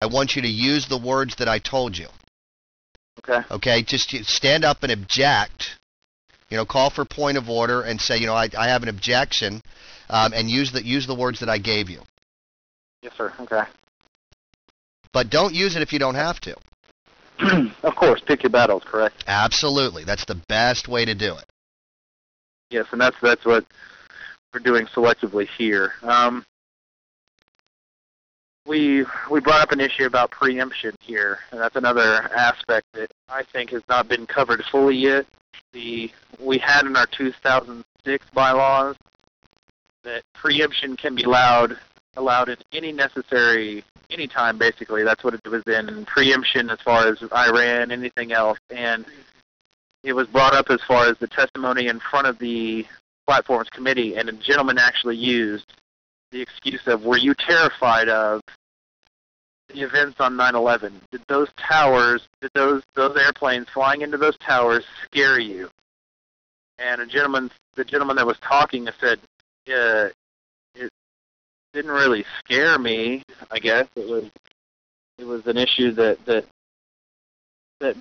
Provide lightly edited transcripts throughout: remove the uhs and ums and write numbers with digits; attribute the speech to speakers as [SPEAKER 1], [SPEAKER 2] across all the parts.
[SPEAKER 1] I want you to use the words that I told you.
[SPEAKER 2] Okay.
[SPEAKER 1] Okay, just stand up and object. Call for point of order and say, I have an objection, and use the words that I gave you.
[SPEAKER 2] Yes, sir. Okay.
[SPEAKER 1] But don't use it if you don't have to.
[SPEAKER 2] Of course, pick your battles, correct?
[SPEAKER 1] Absolutely. That's the best way to do it.
[SPEAKER 2] Yes, and that's what we're doing selectively here. We brought up an issue about preemption here, and that's another aspect that I think has not been covered fully yet. We had in our 2006 bylaws that preemption can be allowed at any time, basically. That's what it was in preemption as far as Iran, anything else. And it was brought up as far as the testimony in front of the platforms committee, and a gentleman actually used the excuse of, were you terrified of the events on 9/11? Did those airplanes flying into those towers scare you? And the gentleman that was talking said, it didn't really scare me. I guess it was an issue that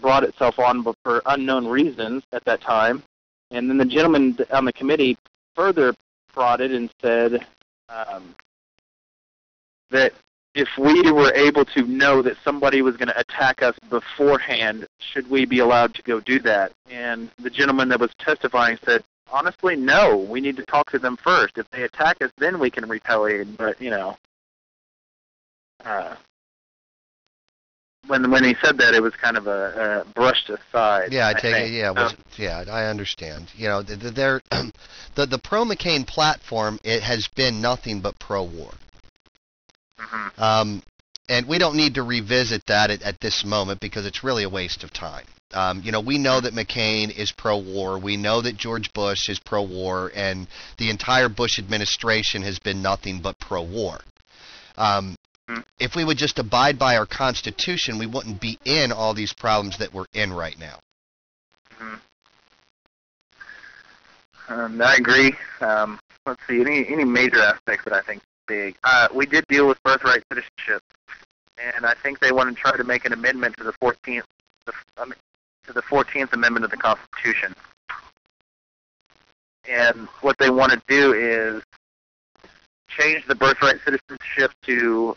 [SPEAKER 2] brought itself on, but for unknown reasons at that time. And then the gentleman on the committee further prodded and said that if we were able to know that somebody was going to attack us beforehand, should we be allowed to go do that? And the gentleman that was testifying said, honestly, no. We need to talk to them first. If they attack us, then we can retaliate. But, when he said that, it was kind of a brushed aside.
[SPEAKER 1] Yeah, I take it. Yeah, I understand. The pro-McCain platform, it has been nothing but pro-war.
[SPEAKER 2] Mm-hmm.
[SPEAKER 1] And we don't need to revisit that at this moment because it's really a waste of time. We know that McCain is pro-war. We know that George Bush is pro-war, and the entire Bush administration has been nothing but pro-war. If we would just abide by our Constitution, we wouldn't be in all these problems that we're in right now.
[SPEAKER 2] I agree. Let's see, any major aspects that I think big. We did deal with birthright citizenship, and I think they want to try to make an amendment to the 14th Amendment of the Constitution. And what they want to do is change the birthright citizenship to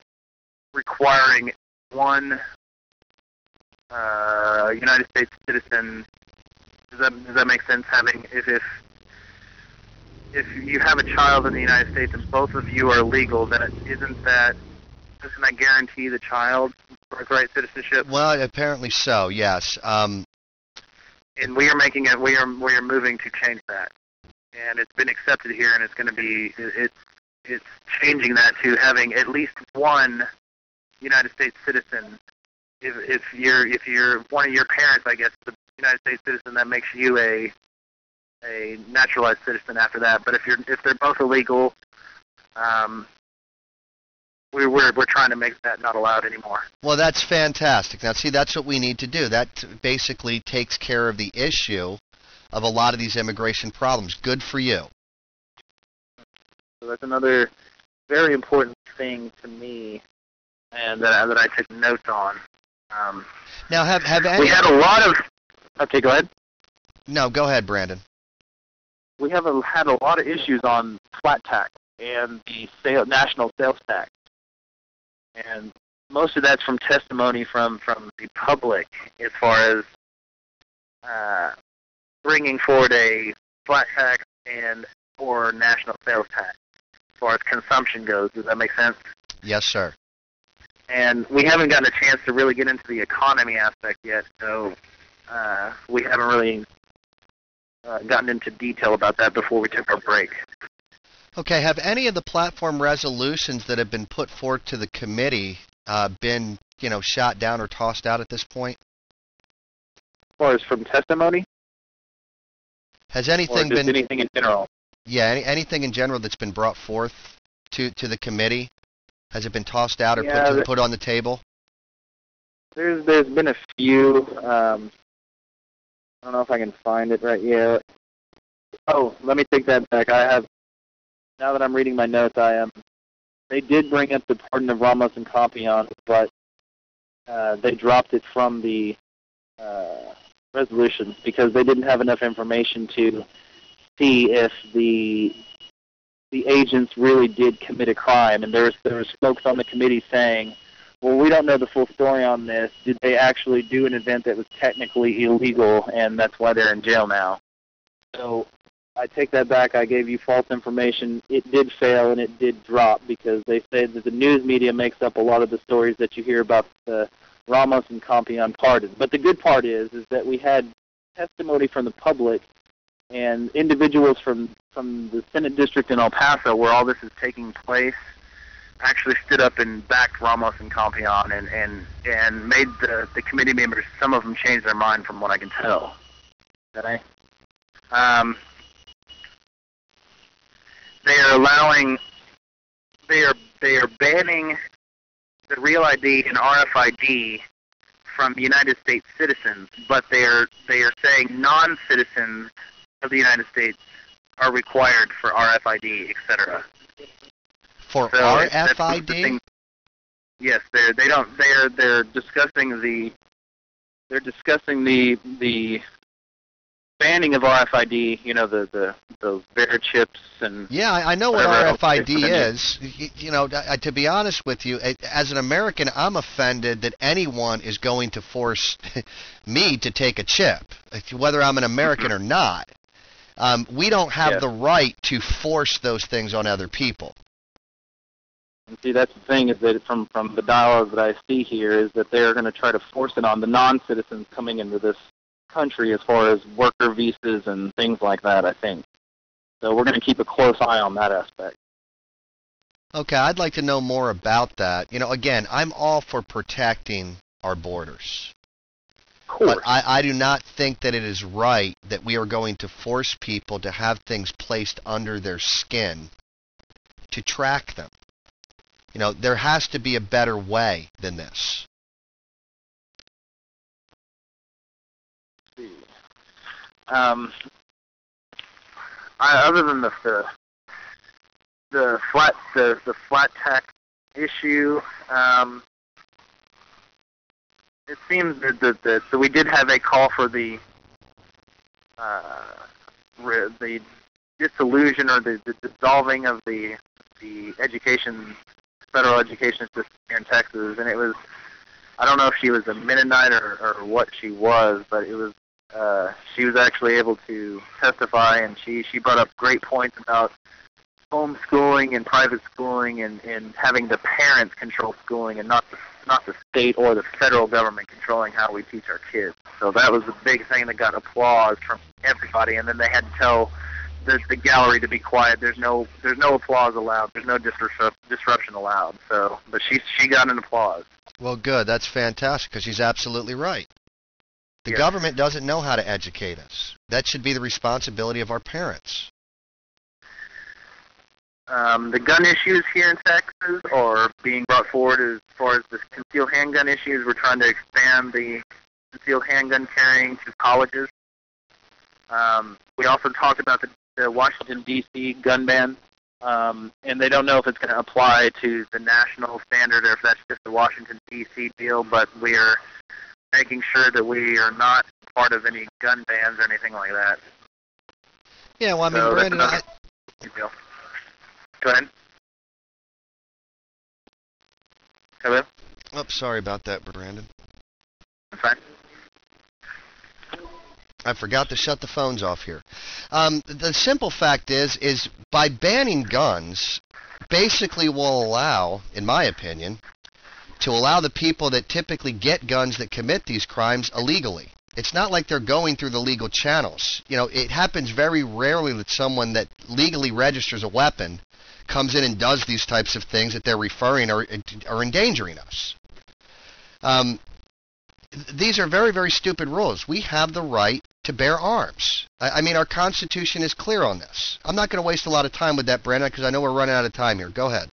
[SPEAKER 2] requiring one United States citizen. Does that make sense? Having if you have a child in the United States and both of you are legal, then doesn't that guarantee the child birthright citizenship?
[SPEAKER 1] Well, apparently so. Yes.
[SPEAKER 2] And we are moving to change that, and it's been accepted here, and it's going to be it's changing that to having at least one United States citizen. If you're one of your parents, I guess, the United States citizen, that makes you a naturalized citizen after that. But if they're both illegal, we're trying to make that not allowed anymore.
[SPEAKER 1] Well, that's fantastic. Now, see, that's what we need to do. That basically takes care of the issue of a lot of these immigration problems. Good for you.
[SPEAKER 2] So that's another very important thing to me, and that I took notes on.
[SPEAKER 1] Now, have any...
[SPEAKER 2] We had a lot of... Okay, go ahead.
[SPEAKER 1] No, go ahead, Brandon.
[SPEAKER 2] We have had a lot of issues on flat tax and the national sales tax. And most of that's from testimony from the public as far as bringing forward a flat tax or national sales tax as far as consumption goes. Does that make sense?
[SPEAKER 1] Yes, sir.
[SPEAKER 2] And we haven't gotten a chance to really get into the economy aspect yet, so we haven't really gotten into detail about that before we took our break.
[SPEAKER 1] Okay, have any of the platform resolutions that have been put forth to the committee been, shot down or tossed out at this point?
[SPEAKER 2] As far as from testimony?
[SPEAKER 1] Has anything been...
[SPEAKER 2] anything in general?
[SPEAKER 1] Yeah, anything in general that's been brought forth to the committee? Has it been tossed out or put on the table?
[SPEAKER 2] There's been a few. I don't know if I can find it right yet. Oh, let me take that back. Now that I'm reading my notes, they did bring up the pardon of Ramos and Campion, but they dropped it from the resolutions because they didn't have enough information to see if the agents really did commit a crime. And there was folks on the committee saying, well, we don't know the full story on this. Did they actually do an event that was technically illegal, and that's why they're in jail now? So I take that back. I gave you false information. It did fail, and it did drop because they said that the news media makes up a lot of the stories that you hear about the Ramos and Compion pardon. But the good part is that we had testimony from the public and individuals from the Senate district in El Paso where all this is taking place actually stood up and backed Ramos and Compion and made the committee members, some of them change their mind from what I can tell. Okay? They are banning the Real ID and RFID from United States citizens, but they are saying non-citizens of the United States are required for RFID, etc.
[SPEAKER 1] For
[SPEAKER 2] So
[SPEAKER 1] RFID?
[SPEAKER 2] Yes, they're discussing the banning of RFID. You know, the bear chips and
[SPEAKER 1] Yeah, I know what
[SPEAKER 2] whatever else
[SPEAKER 1] RFID
[SPEAKER 2] is.
[SPEAKER 1] is. You know, to be honest with you, as an American, I'm offended that anyone is going to force me to take a chip, whether I'm an American or not. We don't have
[SPEAKER 2] Yes.
[SPEAKER 1] the right to force those things on other people.
[SPEAKER 2] And see, that's the thing is that from the dialogue that I see here is that they're going to try to force it on the non-citizens coming into this country as far as worker visas and things like that, I think. So we're going to keep a close eye on that aspect.
[SPEAKER 1] Okay, I'd like to know more about that. You know, again, I'm all for protecting our borders.
[SPEAKER 2] Of course.
[SPEAKER 1] But I do not think that it is right that we are going to force people to have things placed under their skin to track them. You know, there has to be a better way than this.
[SPEAKER 2] Other than the flat tax issue, it seems that so we did have a call for the dissolution or the dissolving of the federal education system here in Texas, and it was, I don't know if she was a Mennonite or what she was, but it was she was actually able to testify, and she brought up great points about homeschooling and private schooling and having the parents control schooling and not the state or the federal government controlling how we teach our kids. So that was the big thing that got applause from everybody, and then they had to tell the gallery to be quiet. There's no applause allowed. There's no disruption allowed. So, but she got an applause.
[SPEAKER 1] Well, good. That's fantastic because she's absolutely right. The
[SPEAKER 2] Yes.
[SPEAKER 1] government doesn't know how to educate us. That should be the responsibility of our parents.
[SPEAKER 2] The gun issues here in Texas are being brought forward as far as the concealed handgun issues. We're trying to expand the concealed handgun carrying to colleges. We also talked about the Washington, D.C. gun ban, and they don't know if it's going to apply to the national standard or if that's just a Washington, D.C. deal, but we are making sure that we are not part of any gun bans or anything like that.
[SPEAKER 1] Yeah, well, I mean,
[SPEAKER 2] So that's
[SPEAKER 1] Brandon,
[SPEAKER 2] another deal. Go ahead. Hello?
[SPEAKER 1] oh, sorry about that, Brandon.
[SPEAKER 2] I'm fine.
[SPEAKER 1] I forgot to shut the phones off here. The simple fact is by banning guns, basically will allow, in my opinion, to allow the people that typically get guns that commit these crimes illegally. It's not like they're going through the legal channels. You know, it happens very rarely that someone that legally registers a weapon comes in and does these types of things that they're referring or endangering us. These are very, very stupid rules. We have the right to bear arms. I mean, our Constitution is clear on this. I'm not going to waste a lot of time with that, Brandon, because I know we're running out of time here. Go ahead.